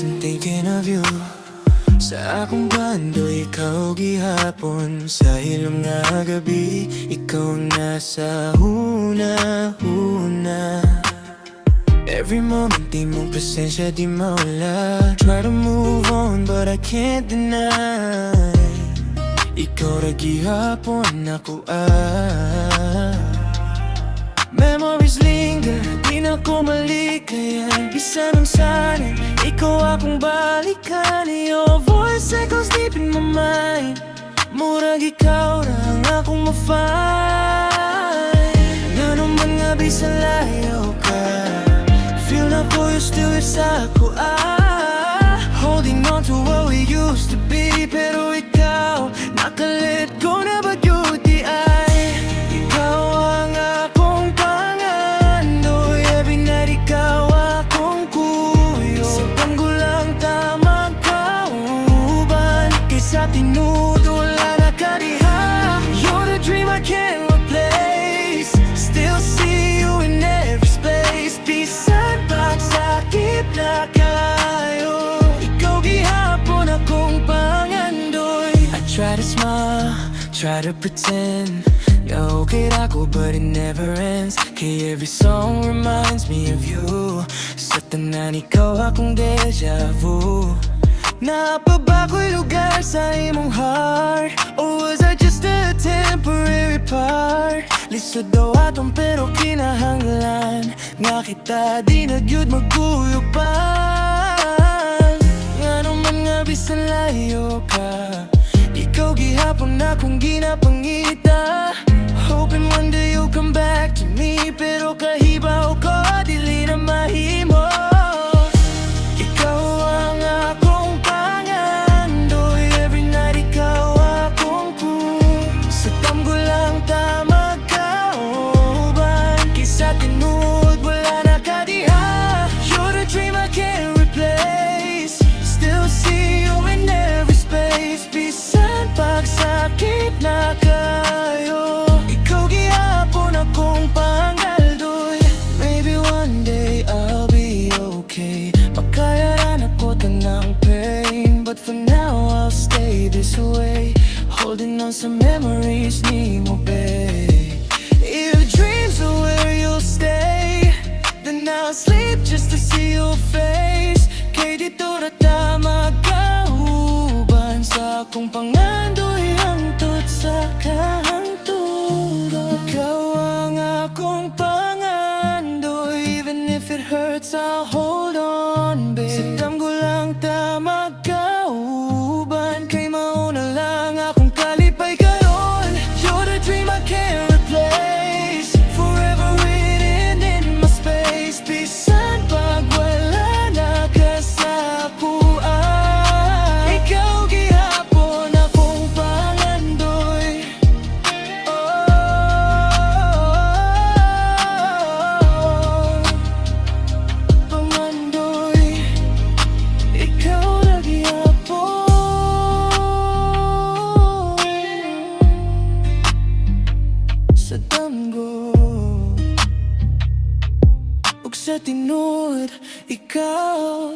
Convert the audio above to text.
been thinking of you. Sa akong bando, ikaw gihapon. Sa ilong nga gabi, ikaw nasa huna-huna. Every moment, di mong presensya, di mawala. Try to move on, but I can't deny. Ikaw ra gihapon, ako Memories linger, di na ko malikayan. Bisan ang sana, ikaw akong balikan. Your voice echoes deep in my mind. Murag ikaw ra ang akong ma-find. Nga naman nga bisan layo ka, feel na ko you still sa ako holding on to what we used to be. Pero ikaw, nakalet go na ba yun di ay? Ikaw ang akong pangandoy. Every night ikaw akong kuyo. Sa panggulang tamang kauban. Kaysa tinud wala na kadiha. You're the dream I can't replace. Still see you in every space. Bisan pag sakit na kayo, ikaw gihapon akong pangandoy. I try to smile, try to pretend you're okay ako, but it never ends. Kay every song reminds me of you. Sa tanan ikaw akong deja vu. Napabago'y lugar sa imong heart, or was I just a temporary part? Lisod daw atong pero kinahanglan nga kita di nagyud magkuyog pa. Nga naman nga bisan layo ka, ikaw gihapon akong ginapangita. Hoping one day you'll come back to me, pero kahibaw ko dili na mahimo. Ikaw ang akong pangandoy. Every night ikaw akong sa tamgulang tamag kauban. Kaysa tinud wala na kadiha. You're the dream I can't replace. Still see you in every space. Bisan pagsakit na kayo, ikaw gihapon akong pangaldoy. Maybe one day I'll be okay. Makayaran ako tanang pain, but for now I'll stay this way, holding on sa memories ni mo, babe. If dreams are where you'll stay, then I'll sleep just to see your face. Kay dito na tama kauban sa akong pangandoy hangtod sa kahantulog. Ikaw ang akong pangandoy. Even if it hurts, I'll hold on, babe. Sa damgulang tama kauban. Kay mauna lang akong kalipay karon. You're the dream I can't replace. Forever written in my space. Bisan pag wala na ka sa kuan, ikaw gihapon akong pangandoy. Pangandoy, ikaw na gihapon sa damgo ug sa tinud ikaw